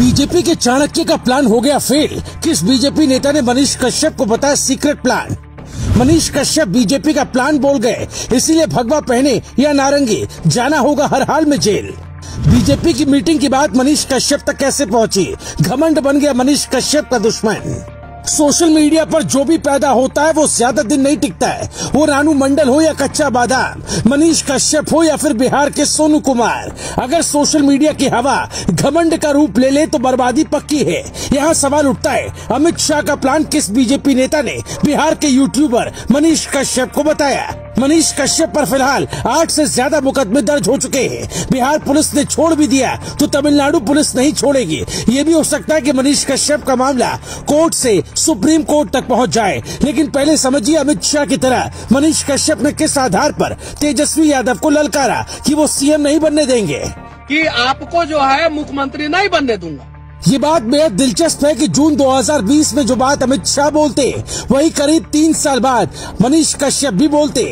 BJP के चाणक्य का plan हो गया फेल। किस बीजेपी नेता ने मनीष कश्यप को बताया secret plan? Manish Kashyap BJP का प्लान बोल गए, इसीलिए भगवा पहने या नारंगी, जाना होगा हर हाल में जेल। बीजेपी की मीटिंग की बात मनीष कश्यप तक कैसे पहुंची? घमंड बन गया मनीष कश्यप का दुश्मन। सोशल मीडिया पर जो भी पैदा होता है वो ज्यादा दिन नहीं टिकता है। वो रानू मंडल हो या कच्चा बादाम, मनीष कश्यप हो या फिर बिहार के सोनू कुमार, अगर सोशल मीडिया की हवा घमंड का रूप ले ले तो बर्बादी पक्की है। यहाँ सवाल उठता है, अमित शाह का प्लान किस बीजेपी नेता ने बिहार के यूट्यूबर मनीष कश्यप को बताया? मनीष कश्यप पर फिलहाल 8 से ज्यादा मुकदमे दर्ज हो चुके हैं। बिहार पुलिस ने छोड़ भी दिया तो तमिलनाडु पुलिस नहीं छोड़ेगी। ये भी हो सकता है कि मनीष कश्यप का मामला कोर्ट से सुप्रीम कोर्ट तक पहुंच जाए। लेकिन पहले समझिए अमित शाह की तरह मनीष कश्यप ने किस आधार पर तेजस्वी यादव को ललकारा कि वो सीएम नहीं बनने देंगे, कि आपको जो है मुख्यमंत्री नहीं बनने दूंगा। ये बात बेहद दिलचस्प है कि जून 2020 में जो बात अमित शाह बोलते वही करीब 3 साल बाद मनीष कश्यप भी बोलते।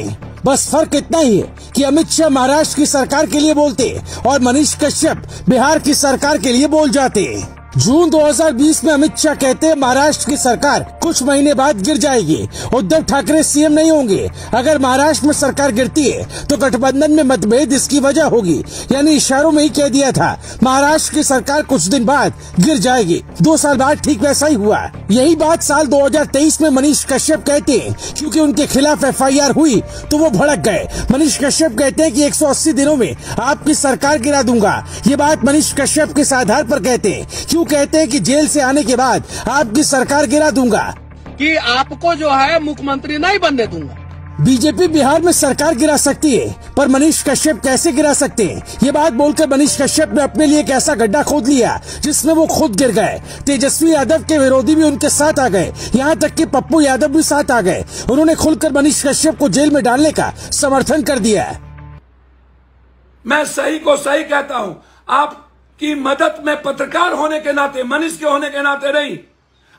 बस फर्क इतना ही है कि अमित शाह महाराष्ट्र की सरकार के लिए बोलते और मनीष कश्यप बिहार की सरकार के लिए बोल जाते। जून 2020 में अमित शाह कहते हैं महाराष्ट्र की सरकार कुछ महीने बाद गिर जाएगी, उद्धव ठाकरे सीएम नहीं होंगे। अगर महाराष्ट्र में सरकार गिरती है तो गठबंधन में मतभेद इसकी वजह होगी। यानी इशारों में ही कह दिया था महाराष्ट्र की सरकार कुछ दिन बाद गिर जाएगी। 2 साल बाद ठीक वैसा ही हुआ। यही बात साल 2023 में मनीष कश्यप कहते हैं, क्योंकि उनके खिलाफ FIR हुई तो वो भड़क गए। मनीष कश्यप कहते हैं कि 180 दिनों में आपकी सरकार गिरा दूंगा। ये बात मनीष कश्यप किस आधार पर कहते हैं? कहते हैं कि जेल से आने के बाद आपकी सरकार गिरा दूंगा, कि आपको जो है मुख्यमंत्री नहीं बनने दूंगा। बीजेपी बिहार में सरकार गिरा सकती है, पर मनीष कश्यप कैसे गिरा सकते हैं? ये बात बोलकर मनीष कश्यप ने अपने लिए एक ऐसा गड्ढा खोद लिया जिसमें वो खुद गिर गए। तेजस्वी यादव के विरोधी भी उनके साथ आ गए, यहाँ तक कि पप्पू यादव भी साथ आ गए। उन्होंने खुलकर मनीष कश्यप को जेल में डालने का समर्थन कर दिया। मैं सही को सही कहता हूँ। आप की मदद में पत्रकार होने के नाते, मनीष के होने के नाते नहीं,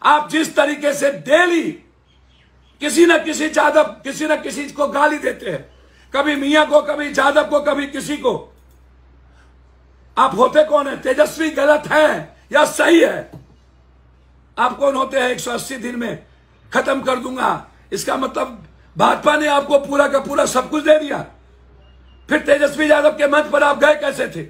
आप जिस तरीके से डेली किसी न किसी यादव किसी न किसी को गाली देते हैं, कभी मियां को, कभी यादव को, कभी किसी को, आप होते कौन है? तेजस्वी गलत है या सही है? आप कौन होते हैं? 180 दिन में खत्म कर दूंगा, इसका मतलब भाजपा ने आपको पूरा का पूरा सब कुछ दे दिया। फिर तेजस्वी यादव के मंच पर आप गए कैसे थे?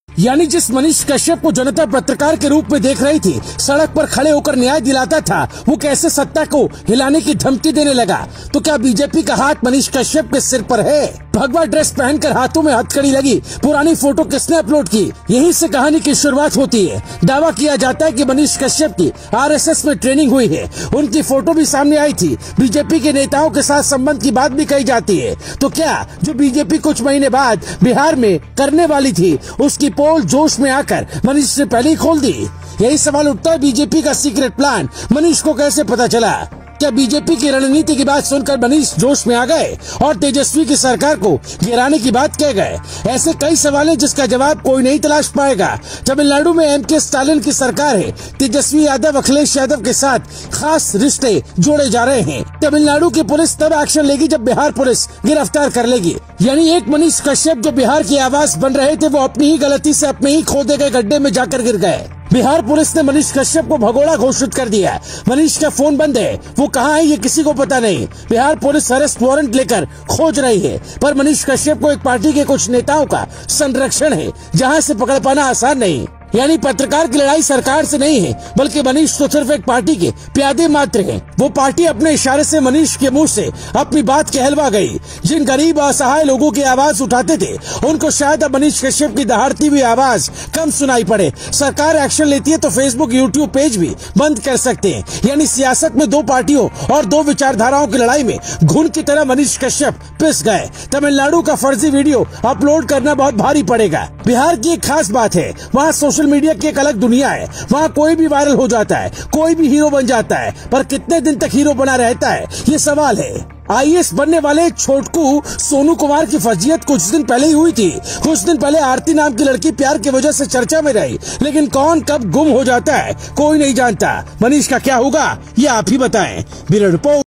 यानी जिस मनीष कश्यप को जनता पत्रकार के रूप में देख रही थी, सड़क पर खड़े होकर न्याय दिलाता था, वो कैसे सत्ता को हिलाने की धमकी देने लगा? तो क्या बीजेपी का हाथ मनीष कश्यप के सिर पर है? भगवा ड्रेस पहनकर हाथों में हथकड़ी लगी पुरानी फोटो किसने अपलोड की? यहीं से कहानी की शुरुआत होती है। दावा किया जाता है कि मनीष कश्यप की RSS में ट्रेनिंग हुई है। उनकी फोटो भी सामने आई थी। बीजेपी के नेताओं के साथ संबंध की बात भी कही जाती है। तो क्या जो बीजेपी कुछ महीने बाद बिहार में करने वाली थी, उसकी पोल जोश में आकर मनीष ने पहले ही खोल दी? यही सवाल उठता है, बीजेपी का सीक्रेट प्लान मनीष को कैसे पता चला? क्या बीजेपी की रणनीति की बात सुनकर मनीष जोश में आ गए और तेजस्वी की सरकार को गिराने की बात कह गए? ऐसे कई सवाल हैं जिसका जवाब कोई नहीं तलाश पाएगा। तमिलनाडु में MK स्टालिन की सरकार है। तेजस्वी यादव अखिलेश यादव के साथ खास रिश्ते जोड़े जा रहे हैं। तमिलनाडु की पुलिस तब एक्शन लेगी जब बिहार पुलिस गिरफ्तार कर लेगी। यानी एक मनीष कश्यप जो बिहार की आवाज बन रहे थे, वो अपनी ही गलती से अपने ही खोदे गए गड्ढे में जाकर गिर गए। बिहार पुलिस ने मनीष कश्यप को भगोड़ा घोषित कर दिया। मनीष का फोन बंद है, वो कहाँ है ये किसी को पता नहीं। बिहार पुलिस अरेस्ट वारंट लेकर खोज रही है, पर मनीष कश्यप को एक पार्टी के कुछ नेताओं का संरक्षण है, जहाँ से पकड़ पाना आसान नहीं। यानी पत्रकार की लड़ाई सरकार से नहीं है, बल्कि मनीष तो सिर्फ एक पार्टी के प्यादे मात्र हैं। वो पार्टी अपने इशारे से मनीष के मुंह से अपनी बात कहलवा गई। जिन गरीब असहाय लोगों की आवाज उठाते थे, उनको शायद अब मनीष कश्यप की दहाड़ती हुई आवाज कम सुनाई पड़े। सरकार एक्शन लेती है तो फेसबुक YouTube पेज भी बंद कर सकते हैं। यानी सियासत में 2 पार्टियों और 2 विचारधाराओं की लड़ाई में घुन की तरह मनीष कश्यप पिस गए। तमिलनाडु का फर्जी वीडियो अपलोड करना बहुत भारी पड़ेगा। बिहार की एक खास बात है, वहाँ सोशल मीडिया की एक अलग दुनिया है। वहाँ कोई भी वायरल हो जाता है, कोई भी हीरो बन जाता है, पर कितने दिन तक हीरो बना रहता है, ये सवाल है। IAS बनने वाले छोटकू सोनू कुमार की फर्जियत कुछ दिन पहले ही हुई थी। कुछ दिन पहले आरती नाम की लड़की प्यार की वजह से चर्चा में रही, लेकिन कौन कब गुम हो जाता है कोई नहीं जानता। मनीष का क्या होगा ये आप ही बताएं। Bureau report.